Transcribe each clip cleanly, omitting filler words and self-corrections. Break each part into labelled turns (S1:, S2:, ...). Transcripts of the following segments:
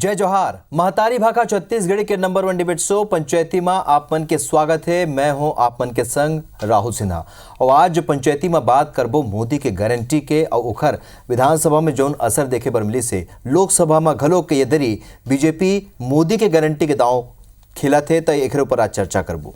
S1: जय जोहार। महतारी भाखा छत्तीसगढ़ के नंबर 1 डिबेट शो पंचायती में आप मन के स्वागत है। मैं हूं आप मन के संग राहुल सिन्हा और आज पंचायती में बात करबो मोदी के गारंटी के और ओखर विधानसभा में जौन असर देखे बर मिली से लोकसभा में घलो के यदि बीजेपी मोदी के गारंटी के दांव खिलत है तो एक ऊपर आज चर्चा करबो।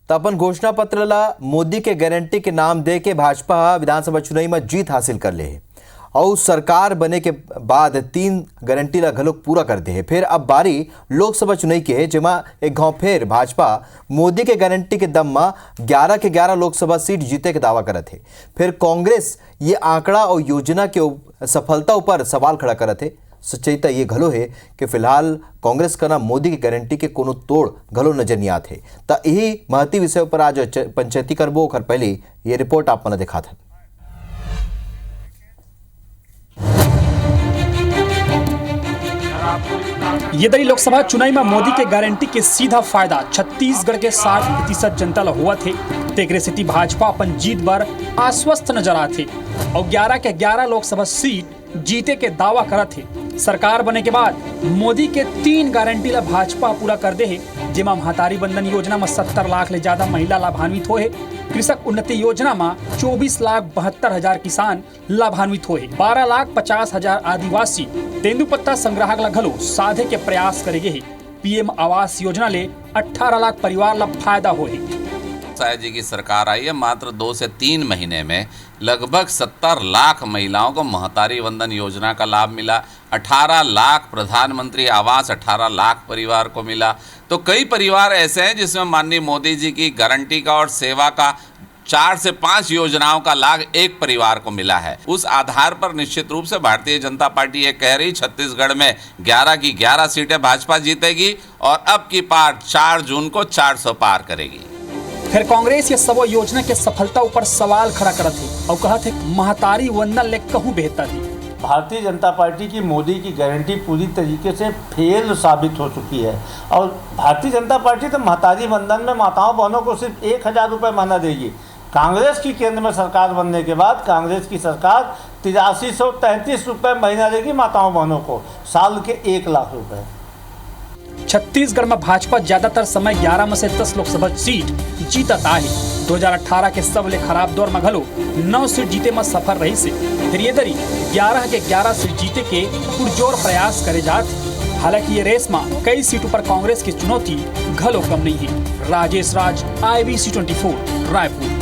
S1: तो अपन घोषणा पत्र ला मोदी के गारंटी के नाम दे के भाजपा विधानसभा चुनाव में जीत हासिल कर ले है और सरकार बने के बाद 3 गारंटी ला घलोक पूरा कर दे है। फिर अब बारी लोकसभा चुनाव की है जेमा एक गांव फिर भाजपा मोदी के गारंटी के दम में 11 के 11 लोकसभा सीट जीते के दावा करत है। फिर कांग्रेस ये आंकड़ा और योजना के सफलता ऊपर सवाल खड़ा करत है। सच्चाईता ये घलो है कि फिलहाल कांग्रेस का ना मोदी की गारंटी के कोनो तोड़ घलो नजर नहीं आते। तो यही महती विषय पर आज पंचायती करबो। खर पहले ये रिपोर्ट आप मन दिखा था।
S2: यदि लोकसभा चुनाव में मोदी के गारंटी के सीधा फायदा छत्तीसगढ़ के 60% जनता ला हुआ थे तेगरे सिटी भाजपा अपन जीत बर आश्वस्त नजर आते और 11 के 11 लोकसभा सीट जीते के दावा करत है। सरकार बने के बाद मोदी के 3 गारंटी ला भाजपा पूरा कर दे है, जेमा महतारी बंधन योजना में 70 लाख ले ज्यादा महिला लाभान्वित होए, कृषक उन्नति योजना में 24,72,000 किसान लाभान्वित होए, 12,50,000 आदिवासी तेंदुपत्ता संग्राहक ला घलो साधे के प्रयास करेगे है। पीएम आवास योजना ले 18 लाख परिवार ला फायदा होए।
S3: शायद जी की सरकार आई है, मात्र 2 से 3 महीने में लगभग 70 लाख महिलाओं को महतारी वंदन योजना का लाभ मिला, 18 लाख प्रधानमंत्री आवास 18 लाख परिवार को मिला। तो कई परिवार ऐसे हैं जिसमें माननीय मोदी जी की गारंटी का और सेवा का 4 से 5 योजनाओं का लाभ एक परिवार को मिला है। उस आधार पर निश्चित रूप से भारतीय जनता पार्टी ये कह रही छत्तीसगढ़ में 11 की 11 सीटें भाजपा जीतेगी और अब की पार 4 जून को 400 पार करेगी।
S2: फिर कांग्रेस ये सबो योजना के सफलता ऊपर सवाल खड़ा करत है और कहत है महतारी वंदन ले कहूं बेहतर है।
S4: भारतीय जनता पार्टी की मोदी की गारंटी पूरी तरीके से फेल साबित हो चुकी है और भारतीय जनता पार्टी तो महतारी वंदन में माताओं बहनों को सिर्फ 1,000 रुपये महीना देगी। कांग्रेस की केंद्र में सरकार बनने के बाद कांग्रेस की सरकार 8333 रुपये महीना देगी माताओं बहनों को, साल के 1 लाख रुपये।
S2: छत्तीसगढ़ में भाजपा ज्यादातर समय 11 में से 10 लोकसभा सीट जीतत आहे। 2018 के सबले खराब दौर में घलो 9 सीट जीते में सफल रही से फिर ये दरी 11 के 11 सीट जीते के पुरजोर प्रयास करे जात। हालांकि ये रेस में कई सीटों पर कांग्रेस की चुनौती घलो कम नहीं है। राजेश राज, IBC 24, रायपुर।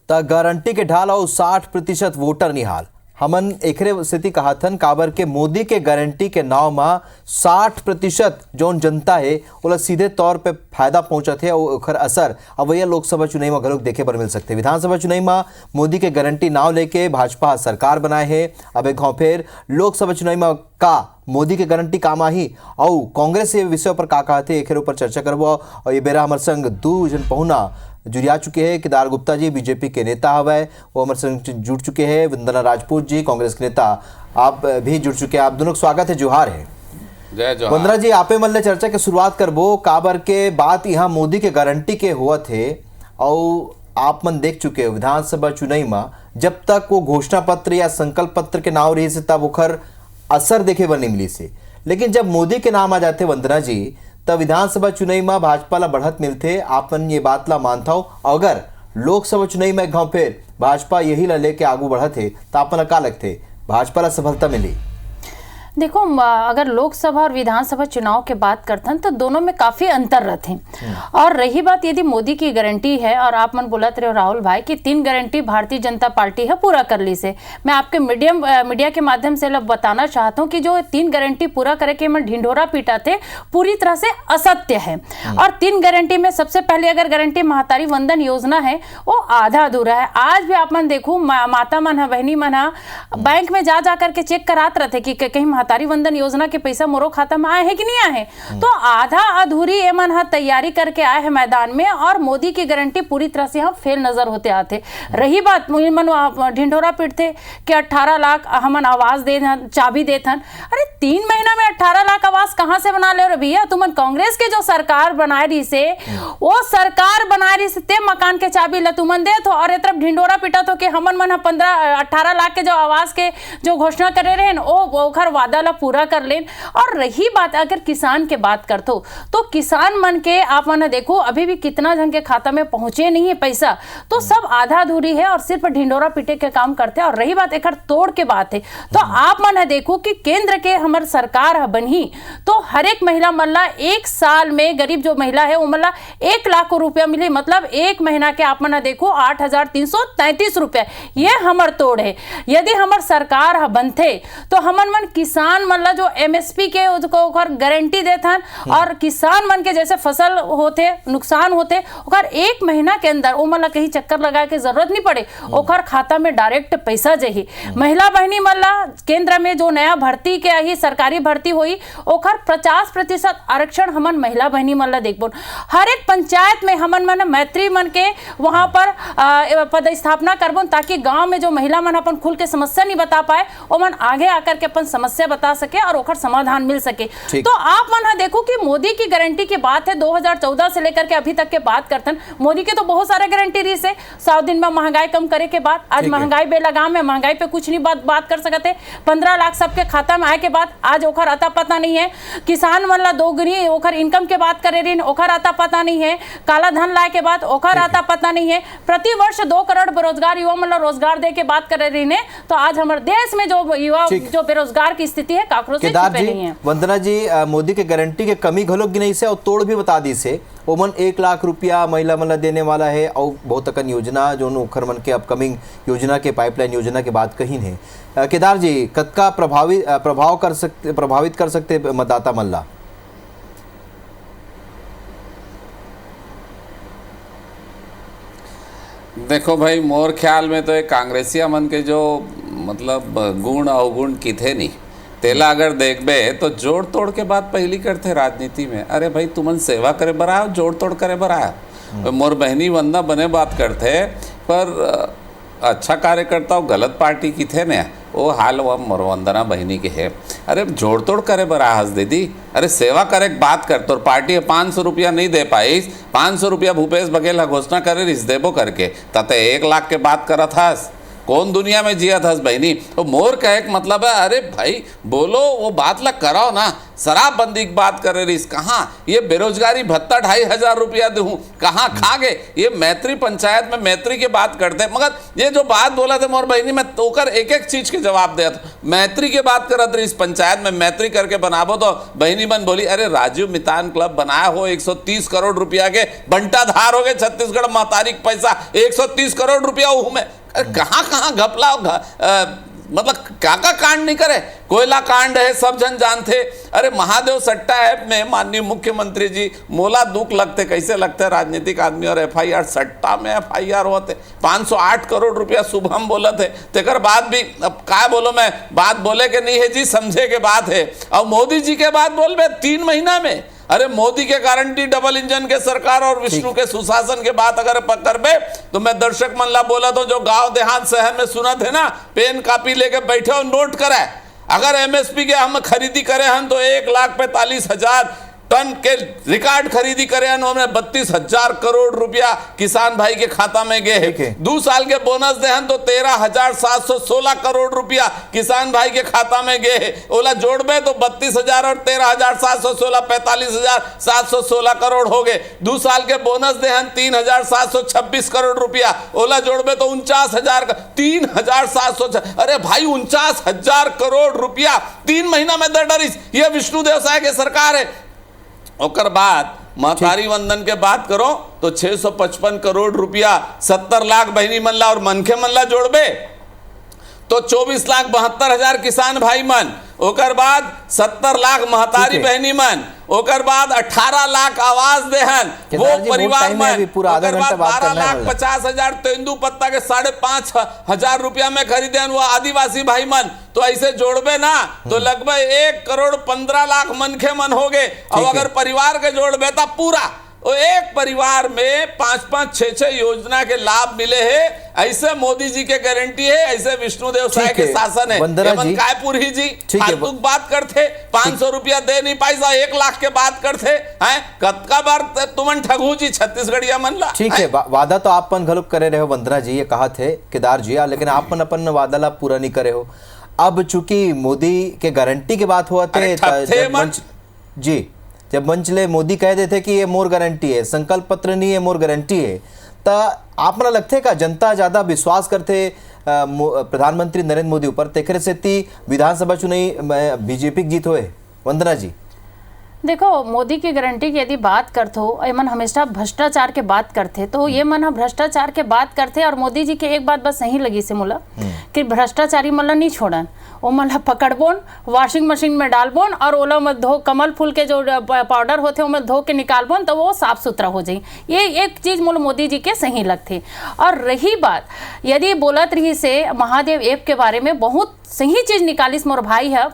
S1: गारंटी के ढाल और 60% वोटर निहाल हमन एकरे स्थिति कहाथन काबर के मोदी के गारंटी के नाव में 60% जौन जनता है ओला सीधे तौर पे फायदा पहुंचत है और ओकर असर अवैया लोकसभा चुनाव में घलोक देखे पर मिल सकते। विधानसभा चुनाव में मोदी के गारंटी नाव लेके भाजपा सरकार बनाए है। अब एक गाँव फिर लोकसभा चुनाव में का मोदी के गारंटी काम आही और कांग्रेस ये विषय पर का कहते एक ऊपर चर्चा करबो। और ये बेरा हमारे संग 2 जन पहुना जुड़िया चुके हैं। केदार गुप्ता जी बीजेपी के नेता हवे वो हमारे संग जुड़ चुके हैं। वंदना राजपूत जी कांग्रेस के नेता आप भी जुड़ चुके हैं। आप दोनों का स्वागत है, जोहार है।
S3: जय जोहार।
S1: वंदना जी आपे मन ले चर्चा के शुरुआत करबो काबर के बात यहाँ मोदी के गारंटी के हुआ थे और आप मन देख चुके हो विधानसभा चुनाव में जब तक वो घोषणा पत्र या संकल्प पत्र के नाम रही से तब ओखर असर देखे बर नहीं मिली से, लेकिन जब मोदी के नाम आ जाते वंदना जी तब विधानसभा चुनाव में भाजपा ला बढ़त मिलते। आपन ये बात ला मानता हो अगर लोकसभा चुनाव में गांव फिर भाजपा यही ला लेके आगू बढ़त है तो आपन का लगते भाजपा ला सफलता मिली?
S5: देखो, अगर लोकसभा और विधानसभा चुनाव के बात करते हैं तो दोनों में काफी अंतर रहते हैं। और रही बात यदि मोदी की गारंटी है और आप मन बोलते रहे राहुल भाई कि 3 गारंटी भारतीय जनता पार्टी है पूरा कर ली से, मैं आपके मीडिया के माध्यम से बताना चाहता हूँ कि जो 3 गारंटी पूरा करे के मैं ढिंढोरा पीटा थे पूरी तरह से असत्य है। और 3 गारंटी में सबसे पहले अगर गारंटी महतारी वंदन योजना है वो आधा अधूरा है। आज भी आप मन देखो माता मन है, बहनी मन है, बैंक में जा करके चेक कराते रहते कि कहीं महतारी वंदन योजना के पैसा मोरो खाता में आए हैं कि नहीं आए हैं? तो आधा अधूरी एमन हा तैयारी करके आए हैं मैदान में, और मोदी की गारंटी पूरी तरह से हम फेल नजर होते आते। रही बात मन ढिंढोरा पीटते कि 18 लाख हमन आवास दे चाबी देथन। अरे 3 महीना में 18 लाख आवास कहां से बना ले रे भैया? तुमन कांग्रेस के जो सरकार बनाए रही से, वो सरकार बनाए रही से ते मकान के चाबी ल तुमन देत हो, और तरफ ढिंडोरा पिटा तो कि हमन मन 18 लाख के जो आवास के जो घोषणा करे रहे वो वादा ला पूरा कर लेन। और रही बात अगर किसान के बात करतो, तो किसान मन के आप मन देखो अभी भी कितना जन के खाता में पहुंचे नहीं है पैसा, तो सब आधा अधूरी है और सिर्फ ढिंडोरा पीटे के काम करते हैं। और रही बात एक तोड़ के बात है, तो आप मन देखो कि केंद्र के हमार सरकार बनी तो हर एक महिला मल्ला 1 साल में, गरीब जो महिला है वो मल्ला 1 लाख रुपया मिले, मतलब 1 महीना के आप मन देखो 8,333 रुपया। ये हमर तोड़ है। यदि हमार सरकार बनते तो हमन मन किसान मन ला जो MSP के गारंटी देथन, और किसान मन के जैसे फसल होते नुकसान होते ओकर 1 महीना के अंदर वो मन ला कहीं चक्कर लगा के जरूरत नहीं पड़े, ओकर खाता में डायरेक्ट पैसा जाही। महिला बहनी मन ला केंद्र में जो नया भर्ती के आई सरकारी भर्ती हुई, ओकर 50% आरक्षण हमन महिला बहनी मन ला देखबो। हर एक पंचायत में हमन मन मैत्री मन के वहां पर पदस्थापना करबो, ताकि गांव में जो महिला मन अपन खुल के समस्या नहीं बता पाए, वो मन आगे आकर के अपन समस्या बता सके और ओकर समाधान मिल सके। तो आप मन देखो कि मोदी की गारंटी की बात है 2014 से लेकर के अभी तक के बात करतन। मोदी के तो बहुत सारे गारंटी रही से, 100 दिन में महंगाई कम करे के बाद, आज महंगाई बेलगाम है, महंगाई पे कुछ नहीं बात कर सकते। 15 लाख सबके खाता में आए के बाद आज ओकर आता पता नहीं है। किसान मन ला दोगुनी ओकर इनकम के बात करे रही, ओकर आता पता नहीं है। काला धन लाए के बाद ओकर आता पता नहीं है। प्रति वर्ष 2 करोड़ बेरोजगार युवा मन ला रोजगार दे के बात करे रही ने, तो आज हमारे देश में जो युवा जो बेरोजगार की स्थिति है काकरो से छिपे नहीं है।
S1: वंदना जी, मोदी के गारंटी के कमी घलोक नहीं से और तोड़ भी बता दी से, ओमन 1 लाख रुपया महिला मन देने वाला है, और बहुत अकन योजना जो ओखर मन के अपकमिंग योजना के पाइपलाइन योजना के बात कही है। केदार जी, कतका प्रभावित कर सकते मतदाता मन ला?
S3: देखो भाई, मोर ख्याल में तो एक कांग्रेसिया मन के जो मतलब गुण अवगुण की थे नहीं, तेला अगर देखबे तो जोड़ तोड़ के बात पहली करते राजनीति में। अरे भाई, तुमन सेवा करे बर आयो, जोड़ तोड़ करे बर आयो। मोर बहनी वंदा बने बात करते, पर अच्छा कार्यकर्ता हो गलत पार्टी की थे ना, वो हाल वह मोर वंदना बहनी के है। अरे जोड़ तोड़ करे बर आहस दीदी, अरे सेवा करे बात कर, तो पार्टी 500 रुपया नहीं दे पाई, 500 रुपया भूपेश बघेल घोषणा करे रिस देबो करके, तते 1 लाख के बात करत हस। कौन दुनिया में जिया था बहनी? तो मोर कहे का मतलब है, अरे भाई बोलो वो बात ला कराओ ना। शराबबंदी की बात करे रही, कहाँ ये बेरोजगारी भत्ता 2,500 रुपया दूँ, कहाँ खा गए? ये मैत्री पंचायत में मैत्री की बात करते हैं, मगर ये जो बात बोला था मोर बहनी में तोकर एक एक चीज के जवाब दिया था। मैत्री की बात करत रही, इस पंचायत में मैत्री करके बनाबो, तो बहनी मन बोली अरे राजीव मितान क्लब बनाया हो 130 करोड़ रुपया के बंटा धार हो गए छत्तीसगढ़ महतारी पैसा 130 करोड़ रुपया में। अरे कहाँ कहाँ घपला मतलब क्या कांड नहीं करे, कोयला कांड है सब जन जानते। अरे महादेव सट्टा ऐप में माननीय मुख्यमंत्री जी मोला दुख लगते, कैसे लगते राजनीतिक आदमी, और FIR सट्टा में FIR होते 508 करोड़ रुपया शुभम बोले थे। तेकर बाद भी अब क्या बोलो, मैं बात बोले के नहीं है जी, समझे के बात है। और मोदी जी के बाद बोल 3 महीना में, अरे मोदी के गारंटी डबल इंजन के सरकार और विष्णु के सुशासन के बात अगर पकड़बे तो मैं दर्शक मन ला बोला तो जो गांव देहात शहर में सुना थे ना, पेन कापी लेके बैठे और नोट करे, अगर MSP के हम खरीदी करे हैं तो 1,45,000 टन के रिकॉर्ड खरीदी करे हैं, उन्होंने 32,000 करोड़ रुपया किसान भाई के खाता में गए हैं। 2 साल के बोनस दे हैं तो 13,716 करोड़ रुपया किसान भाई के खाता में गए हैं। ओला जोड़बे तो 32,000 और 13,716 45,716 करोड़ हो गए। 2 साल के बोनस दे हैं 3,726 करोड़ रुपया, ओला जोड़बे तो 49,000 3,700। अरे भाई 49,000 करोड़ रुपया 3 महीना में दे डरिस। ये विष्णु देव साय के सरकार है। ओकर बाद महतारी वंदन के बात करो तो 655 करोड़ रुपया 70 लाख बहनी मल्ला और मनखे मल्ला जोड़बे तो 24,72,000 किसान भाई मन ओकर बाद 70 लाख महतारी
S1: ठीक है।
S3: बहनी मन, ओकर बाद 18 लाख आवास देहन वो
S1: केदार जी,
S3: परिवार
S1: टाइम है अभी,
S3: मन,
S1: पूरा आधा
S3: ओकर
S1: घंटा
S3: बाद
S1: बात
S3: 12
S1: करना है
S3: लाख
S1: वाला।
S3: 50,000 तेंदू पत्ता के 5,500 रुपया में खरीदेन वो आदिवासी भाई मन। तो ऐसे जोड़बे ना तो लगभग 1,15,00,000 मनखे मन हो गए। और अगर परिवार के जोड़बे तो पूरा वो एक परिवार में 5-5, 6-6 योजना के लाभ मिले हैं। ऐसे मोदी जी के गारंटी है, ऐसे विष्णुदेव साय
S1: ठीक
S3: के
S1: है,
S3: शासन है।
S1: वंदना जी।
S3: कायपुरी जी
S1: ठीक है,
S3: फालतू बात करते, 500 रुपया दे नहीं पाई, 1 लाख के बात करते हैं। कतका बार तुमन ठगू जी छत्तीसगढ़िया मन ला।
S1: ठीक है, वादा तो आप मन घलोक करे रहे हो वंदना जी, ये कहा थे केदार जी, लेकिन आप मन अपन वादा ला पूरा नहीं करे हो। अब चूंकि मोदी के गारंटी के बात हुआ थे, जब मंच ले मोदी कह देते कि ये मोर गारंटी है, संकल्प पत्र नहीं है, मोर गारंटी है, तो आप मन लगते का जनता ज्यादा विश्वास करते प्रधानमंत्री नरेंद्र मोदी ऊपर, तेखरे से विधानसभा चुनाव बीजेपी की जीत होए? वंदना जी,
S5: देखो, मोदी की गारंटी की यदि बात करते हो, ये मन हमेशा भ्रष्टाचार के बात करते, तो ये मन हम भ्रष्टाचार के बात करते। और मोदी जी के एक बात बस सही लगी से मोला कि भ्रष्टाचारी मन नहीं छोड़न, वो मन पकड़बोन, वॉशिंग मशीन में डालबोन और ओला में धो, कमल फूल के जो पाउडर होते हैं धो के निकालबोन तो वो साफ सुथरा हो जाए। ये एक चीज मोला मोदी जी के सही लगती। और रही बात यदि बोलत रही से महादेव ऐप के बारे में, बहुत सही चीज निकालिस मोर भाई है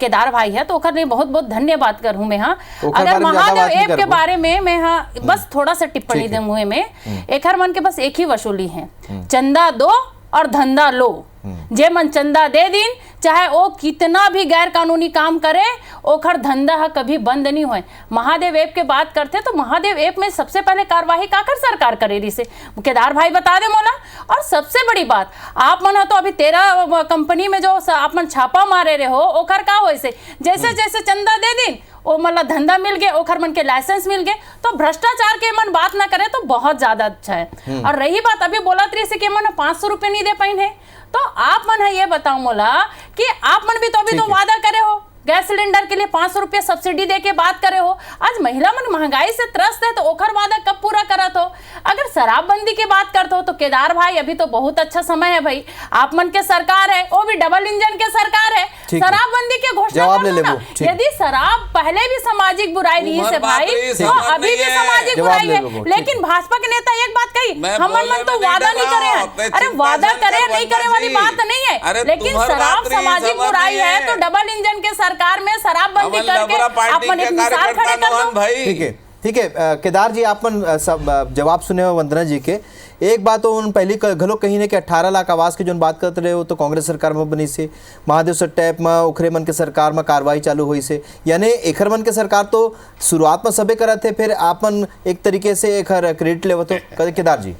S5: केदार भाई है, तो ओकर लिए बहुत बहुत धन्यवाद करूँ मैं। हाँ, अगर महादेव ऐप के बारे में मैं बस थोड़ा सा टिप्पणी दूंगी मैं, एक हर मन के बस एक ही वसूली है, चंदा दो और धंधा लो। जे मन चंदा दे दिन, चाहे वो कितना भी गैर कानूनी काम करे, ओखर धंधा है कभी बंद नहीं होए। महादेव ऐप के बात करते तो महादेव ऐप में सबसे पहले कार्यवाही काकर सरकार करे रही से केदार भाई बता दे मोला। और सबसे बड़ी बात, आप मन तो अभी 13 कंपनी में जो आप मन छापा मारे रहे हो, ओखर का हो से जैसे जैसे चंदा दे दिन ओ मतलब धंधा मिल गए, ओखर मन के लाइसेंस मिल गए, तो भ्रष्टाचार के मन बात ना करे तो बहुत ज्यादा अच्छा है। और रही बात अभी बोला तरी से कि मन 500 रुपये नहीं दे पाई है, तो आप मन है ये बताओ मोला कि आप मन भी तो अभी तो वादा करे हो गैस सिलेंडर के लिए 500 रुपया सब्सिडी दे के बात करे हो। आज महिला मन महंगाई से त्रस्त है, तो ओखर वादा कब पूरा करत हो? अगर शराबबंदी की बात करते हो तो केदार भाई अभी तो बहुत अच्छा समय है भाई, आप मन के सरकार है, वो भी डबल इंजन के सरकार है, शराबबंदी की घोषणा कर दो ना। यदि शराब पहले भी सामाजिक बुराई रही से भाई, तो अभी भी सामाजिक बुराई है। लेकिन भाजपा के नेता एक बात कही, हम मन तो वादा नहीं करे हैं। अरे वादा करे नहीं करे वाली बात नहीं है, लेकिन शराब सामाजिक बुराई है तो डबल इंजन के सरकार में शराबबंदी करके अपन एक मिसाल खड़े कर दो।
S1: ठीक है, ठीक है केदार जी, आप सब जवाब सुने हो वंदना जी के। एक बात तो उन पहली घलो कही ने कि 18 लाख आवास की जो बात करते रहे हो तो कांग्रेस सरकार में बनी से, महादेव सट्टैप में ओखरे मन के सरकार में कार्रवाई चालू हुई से, यानी एखर मन के सरकार तो शुरुआत में सबे करत थे, फिर आपन एक तरीके से एक क्रेडिट लेवत हो। केदार जी,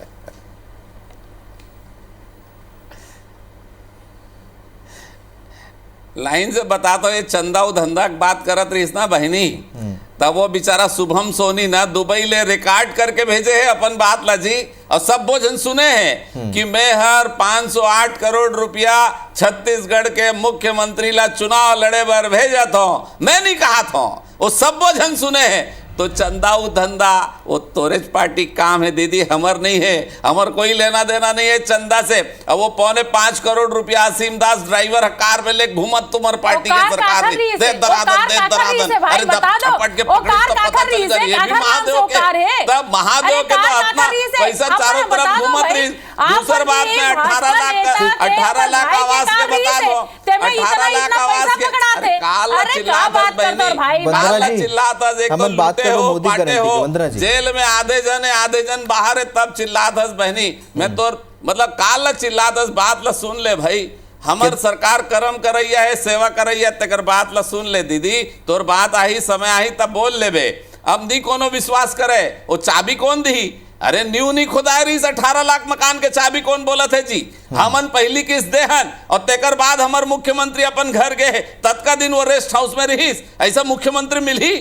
S3: लाइन से बता तो ये चंदा धंधा की बात करत रही ना बहनी, तब वो बेचारा शुभम सोनी ना दुबई ले रिकॉर्ड करके भेजे है अपन बात ला जी, और सब भोजन सुने हैं कि मैं हर 508 करोड़ रुपया छत्तीसगढ़ के मुख्यमंत्री ला चुनाव लड़े बर भेजा था, मैं नहीं कहा था, वो सब भोजन सुने हैं। तो चंदा धंधा वो तोरेज पार्टी काम है दीदी, हमर नहीं है, हमर कोई लेना देना नहीं है चंदा से। अब वो 5.25 करोड़ रुपया असीम दास ड्राइवर कार में ले घूमत तुम्हार पार्टी के सरकार में दे दरादन अरे झपट के पकड़ी तो पता चल जाए ये भी महादेव के, तब महादेव के तो अपना पैसा चारों तरफ घूमत रही। दूसर बात में 18 लाख आवास के बता दो, 18 लाख आवास के काला चिल्लाता बहनी, काला चिल्लाता एक हो, जेल में आधे जन बाहर है तब चिल्लात हस बहनी। मैं तो मतलब काल चिल्लात हस, बात ला सुन ले भाई, हमर सरकार कर्म करैया है, सेवा करैया, तेकर बात ला सुन ले दीदी, तोर बात आई समय आई तब बोल लेबे। अब नहीं कोनो विश्वास करे, वो चाबी कौन दी? अरे न्यू नहीं खुदाई रही 18 लाख मकान के चाबी कौन बोला थे जी? हमन पहली किस्त देहन और तेकर बाद हमर मुख्यमंत्री अपन घर गए, तत्का दिन वो रेस्ट हाउस में रहीस, ऐसा मुख्यमंत्री मिली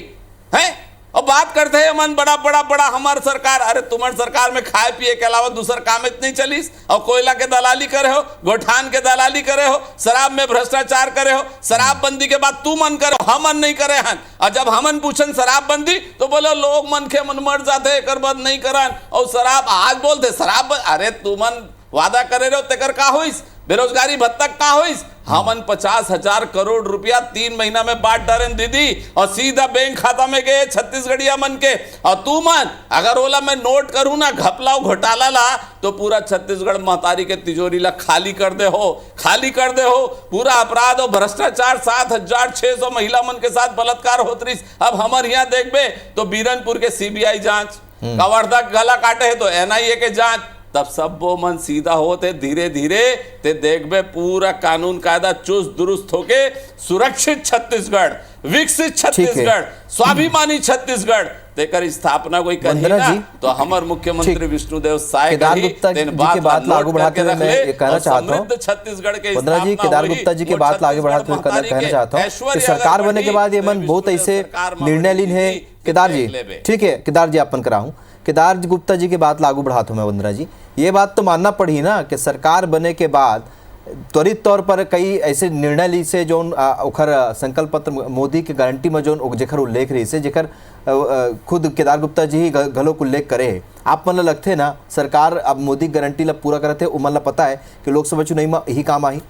S3: है? और बात करते हैं मन बड़ा हमार सरकार, अरे तुम्हारे सरकार में खाए पिए के अलावा दूसर काम नहीं चलीस, और कोयला के दलाली करे हो, गोठान के दलाली करे हो, शराब में भ्रष्टाचार करे हो, शराबबंदी के बाद तू मन करे, हमन नहीं करे हन। और जब हमन पूछन शराबबंदी तो बोलो लोग मन के मन मर जाते, एक बाद नहीं करन, और शराब आज बोलते शराब, अरे तुमन वादा करे रहो तेकर का होइस, बेरोजगारी भत्ता का होइस। हमन 50,000 करोड़ रुपया 3 महीना में बांट डालें दीदी और सीधा बैंक खाता में गए छत्तीसगढ़िया मन के। और तू मन अगर ओला मैं नोट करूं ना घपला घोटाला ला तो पूरा छत्तीसगढ़ महतारी के तिजोरी ला खाली कर दे हो। पूरा अपराध और भ्रष्टाचार 7,600 महिला मन के साथ बलात्कार होत रही। अब हमारे यहाँ देखबे तो बीरनपुर के सीबीआई जांच, कवर्धा गला काटे है तो एनआईए के जांच, तब सब वो मन सीधा होते धीरे धीरे ते देखबे पूरा कानून कायदा चुस्त दुरुस्त होके सुरक्षित छत्तीसगढ़, विकसित छत्तीसगढ़, स्वाभिमानी छत्तीसगढ़ तेकर स्थापना कोई करी ना तो हमार मुख्यमंत्री विष्णुदेव साय
S1: केदार गुप्ता जी की बात आगे बढ़ाते हुए मैं ये कहना चाहता हूँ
S3: छत्तीसगढ़ के
S1: केदार गुप्ता जी की बात आगे बढ़ाते हुए कहना चाहता हूँ कि सरकार बनने के बाद ये मन बहुत ऐसे निर्णय लीन है। केदार जी ठीक है, केदार जी अपन कराऊं, केदार गुप्ता जी की बात लागू बढ़ाता हूं मैं वंदना जी। ये बात तो मानना पड़ी ना कि सरकार बने के बाद त्वरित तौर पर कई ऐसे निर्णय ली से जो ओखर संकल्प पत्र मोदी के गारंटी में जो जेखर उल्लेख रही से जेखर खुद केदार गुप्ता जी ही घलो उल्लेख करे है। आप मन लगते ना सरकार अब मोदी गारंटी ला पूरा करते मन ला पता है कि लोकसभा चुनाव में यही काम आई।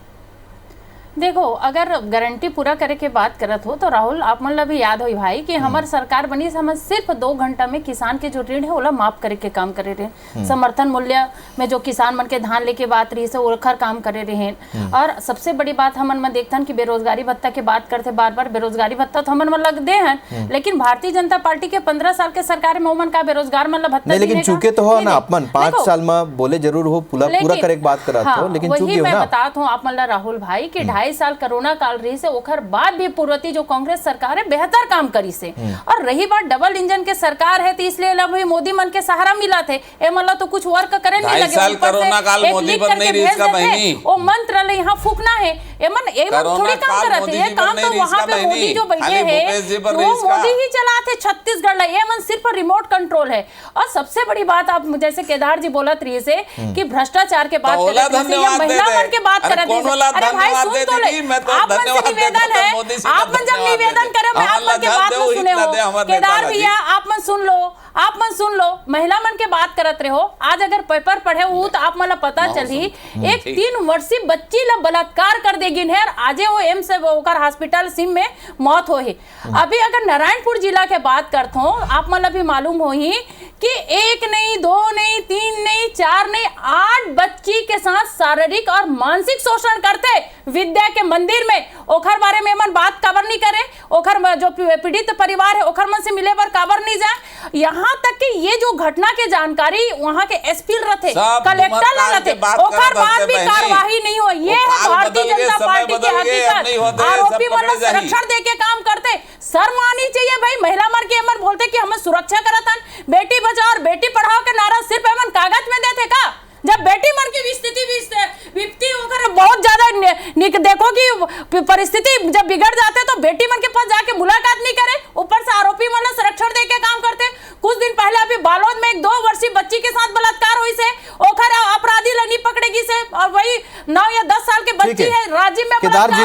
S5: देखो अगर गारंटी पूरा करे के बात करत हो तो राहुल आप मन ला भी याद हो भाई कि हमार सरकार बनी हम सिर्फ 2 घंटा में किसान के जो ऋण है ओला माफ करे के काम करे रहे। समर्थन मूल्य में जो किसान मन के धान लेके बात रही से ओखर काम करे रहे। और सबसे बड़ी बात हमन में देखथन कि बेरोजगारी भत्ता के बात करते बार बार बेरोजगारी भत्ता तो हमन में लग दे हैं, लेकिन भारतीय जनता पार्टी के 15 साल के सरकार में ओमन का बेरोजगार मन ला भत्ता
S1: नहीं, लेकिन चूके तो हो ना अपन 5 साल में बोले जरूर हो पूरा करे बात करत हो, लेकिन चूके हो ना।
S5: मैं बतात हूं आप मन ला राहुल भाई कि 2.5 साल कोरोना काल रही से ओखर बाद भी पूर्वती जो कांग्रेस सरकार है बेहतर काम करी से। और रही बात डबल इंजन के सरकार है तो इसलिए लब मोदी मन के सहारा मिला थे ए मतलब तो कुछ वर्क करे नहीं लगे।
S3: 2.5 साल कोरोना काल मोदी पर नहीं रही इसका बहनी
S5: ओ मंत्र ले यहाँ फूकना है ए मन थोड़ी काम करते हैं, काम तो वहां पे मोदी जो बैठे हैं वो मोदी ही चलाते छत्तीसगढ़ ला। ये मन सिर्फ रिमोट कंट्रोल है। और सबसे बड़ी बात आप जैसे केदार जी बोलत रही से कि भ्रष्टाचार के बात करते हैं या महिला मन के बात करते हैं। अरे भाई सुन तो ले, आप मन से निवेदन है, आप मन जब निवेदन करे मैं आप मन के बात में सुने हो केदार भैया आप मन सुन लो महिला मन के बात करत रहे हो। आज अगर पेपर पढ़े हो तो आप मन पता चली एक 3 वर्षीय बच्ची ला बलात्कार कर देगिन है। आजे वो एम्स ओकर हॉस्पिटल सिम में मौत हो ही। अभी अगर नारायणपुर जिला के बात करते हो आप मन भी मालूम हो ही कि 1 नहीं 2 नहीं 3 नहीं 4 नहीं 8 बच्ची के साथ शारीरिक और मानसिक शोषण करते विद्या के मंदिर में। ओखर बारे में मन बात कवर नहीं करे, ओखर जो पीड़ित परिवार है ओखर मन से मिले पर कवर नहीं जाए। यहाँ तक कि ये जो घटना के जानकारी वहाँ के एसपी रहते, कलेक्टर रहते, ओखर बाद भी कार्यवाही नहीं हो। ये है भारतीय जनता पार्टी की हकीकत। आरोपी मतलब संरक्षण दे के काम करते, शर्म आनी चाहिए भाई। महिला मर के एमन बोलते कि हमें सुरक्षा करतन, बेटी बचाओ और बेटी पढ़ाओ के नारा सिर्फ एमन कागज में देते का। जब बेटी मन की स्थिति विपत्ति होकर बहुत ज्यादा देखो कि परिस्थिति जब बिगड़ जाते तो बेटी मन के पास जाके मुलाकात नहीं करे, ऊपर से आरोपी मन संरक्षण दे के काम करते। कुछ दिन पहले अभी बालोद में एक 2 वर्षीय बच्ची के साथ बलात्कार हुई से ओखर अपराधी नहीं पकड़ेगी से और वही 9 या 10 साल के बच्ची है राज्य में
S1: केदार जी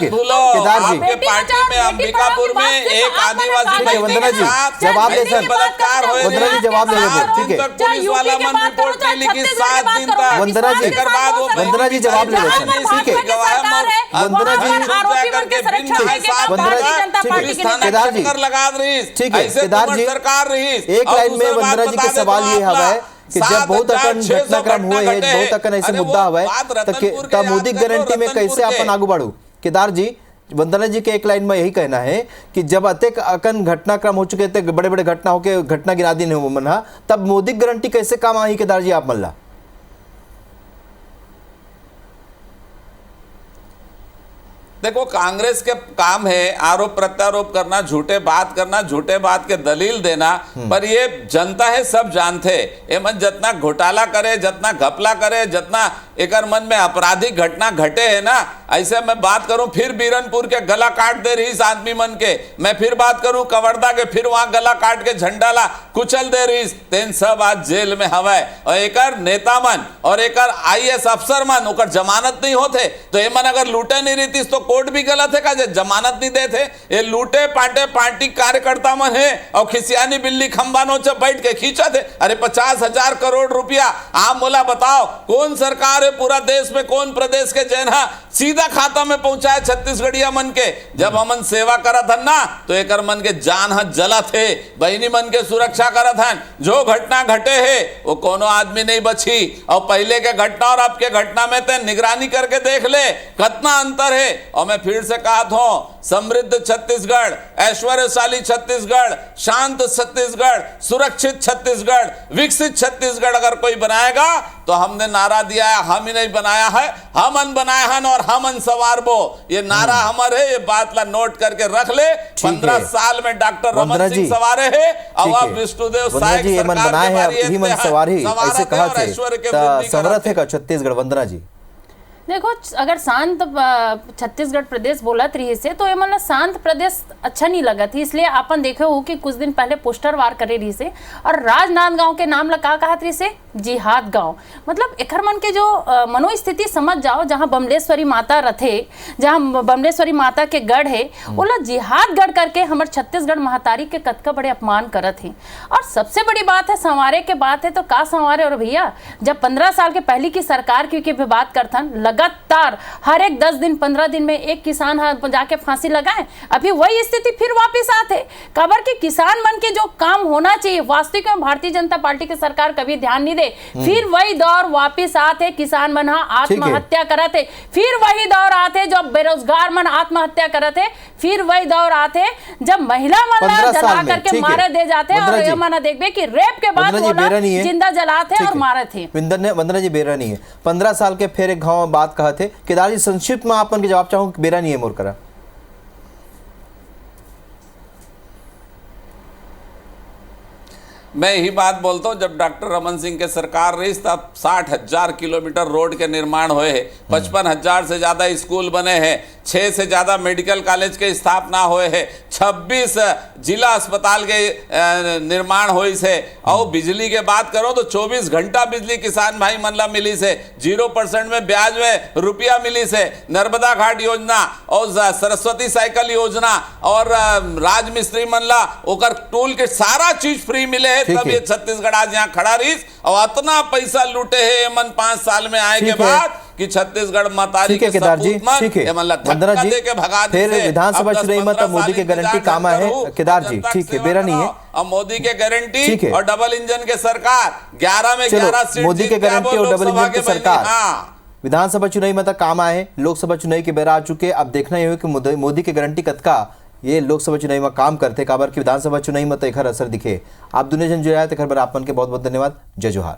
S3: केदार जी के पार्टी में अंबिकापुर में एक आदिवासी
S1: वंदना जी जवाब दे सर, वंदना जी जवाब दे दो। ठीक है
S3: पुलिस वाला मन रिपोर्ट नहीं लिखी 7 दिन तक।
S1: वंदना जी जवाब ले लो सर। ठीक है वंदना जी केदार जी ठीक है केदार जी एक लाइन में वंदना जी के सवाल ये हवा कि जब बहुत अकन घटनाक्रम हुए है, बहुत अकन ऐसे मुद्दा हुआ है तो मोदी गारंटी में कैसे अपन आगू बढ़ू। केदार जी वंदना जी के एक लाइन में यही कहना है कि जब अतेक अकन घटनाक्रम हो चुके थे, बड़े बड़े घटना होके घटना गिना दिन है मना, तब मोदी गारंटी कैसे काम आई। केदार जी आप मल्ला
S3: देखो कांग्रेस के काम है आरोप प्रत्यारोप करना, झूठे बात के दलील देना, पर ये जनता है सब जानते ए मन जितना घोटाला करे, जितना घपला करे, जितना एकर मन में आपराधिक घटना घटे है ना, ऐसे मैं बात करूं फिर बीरनपुर के गला काट दे रही इस आदमी मन के, मैं फिर बात करूं कवर्धा के फिर वहां गला काट के झंडा ला कुचल दे रही, तेन सब आज जेल में हवाए। और एकर नेता मन और एकर IAS अफसर मन ओकर जमानत नहीं होते, तो ये मन अगर लूटे नहीं रही तो कोर्ट भी गलत है का जमानत नहीं देते। ये लूटे पाटे पार्टी कार्यकर्ता मन है और खिसियानी बिल्ली खंबानो से बैठ के खींचा थे। अरे 50,000 करोड़ रुपया आप बोला बताओ कौन सरकार है पूरा देश में, कौन प्रदेश के जैन सीधा खाता में पहुंचाए छत्तीसगढ़िया मन के। जब हमन सेवा करत हन ना तो एकर मन के जान ह जलत है, बहनी मन के सुरक्षा करत हन। जो घटना घटे है वो कोनो आदमी नहीं बची, और पहले के घटना और अब के घटना में ते निगरानी करके देख ले कितना अंतर है। और मैं फिर से कहा था समृद्ध छत्तीसगढ़, ऐश्वर्यशाली छत्तीसगढ़, शांत छत्तीसगढ़, सुरक्षित छत्तीसगढ़, विकसित छत्तीसगढ़ अगर कोई बनाएगा तो हमने नारा दिया है, हम ही नहीं बनाया है, हमन बनाया हन और हमन सवारबो, ये नारा हमर है। ये बात ला नोट करके रख ले। 15 साल में डॉक्टर रमन सिंह सवारे है और अब विष्णुदेव साय
S1: बनाए हैं, ही मन सवारी ऐसे कहा थे समर्थ है का छत्तीसगढ़। वंदना जी
S5: देखो, अगर शांत छत्तीसगढ़ प्रदेश बोलत रही से तो ये मतलब शांत प्रदेश अच्छा नहीं लगा थी, इसलिए अपन देखे हो कि कुछ दिन पहले पोस्टर वार करे रही से और राजनांदगांव के नाम लगा कहा रही से जिहाद गांव। मतलब एकर मन के जो मनोस्थिति समझ जाओ, जहाँ बमलेश्वरी माता रथे, जहाँ बमलेश्वरी माता के गढ़ है, बोला जिहाद गढ़ करके हमारे छत्तीसगढ़ महतारी के कतका बड़े अपमान करत है। और सबसे बड़ी बात है संवारे के बात है तो का संवारे। और भैया जब 15 साल के पहले की सरकार की बात करथन, लगातार हर एक 10 दिन 15 दिन में एक किसान जाके फांसी लगाए, अभी वही स्थिति फिर वापस आते। खबर कि किसान मन के जो काम होना चाहिए वास्तविक में भारतीय जनता पार्टी की सरकार कभी ध्यान नहीं दे, फिर वही दौर वापस आते, किसान मन आत्महत्या करते, फिर वही दौर आते जब बेरोजगार मन आत्महत्या करते, फिर वही दौर आते जब महिला मन जला करके मारे दे जाते। और ये मन देखबे कि रेप के बाद जिंदा जलाते और मारे थे।
S1: वंदना जी बेरा नहीं है, 15 साल के फिर एक गाँव बात कहा थे। केदार जी संक्षिप्त में आपन के जवाब चाहूं, बेरा नहीं है मोर करा।
S3: मैं यही बात बोलता हूँ, जब डॉक्टर रमन सिंह के सरकार रही तब 60,000 किलोमीटर रोड के निर्माण हुए हैं, 55,000 से ज्यादा स्कूल बने हैं, 6 से ज्यादा मेडिकल कॉलेज के स्थापना हुए हैं, 26 जिला अस्पताल के निर्माण हुई से। और बिजली के बात करो तो 24 घंटा बिजली किसान भाई मन ला मिली से, 0% में ब्याज में रुपया मिली से। नर्मदा घाट योजना और सरस्वती साइकिल योजना और राज मिस्त्री मन ला ओकर टूल के सारा चीज फ्री मिले। तब ये छत्तीसगढ़ आज यहाँ खड़ा रही और इतना पैसा लूटे है मन 5 साल में आए के बाद कि छत्तीसगढ़ मतारी के
S1: केदार जी ठीक है। वंदना जी फिर विधानसभा चुनाव में तब मोदी की गारंटी काम है। केदार जी ठीक है, बेरा नहीं है।
S3: अब मोदी के गारंटी और डबल इंजन के सरकार 11 में 11 सीट,
S1: मोदी के गारंटी और डबल इंजन की सरकार विधानसभा चुनाव में तक काम आए। लोकसभा चुनाव के बेरा आ चुके, अब देखना ये कि मोदी की गारंटी कतका ये लोकसभा चुनाव में काम करते काबर की विधानसभा चुनाव में तो एक असर दिखे। आप दुनिया जन जुड़ाए तो खबर आपन के बहुत बहुत धन्यवाद। जय जोहार।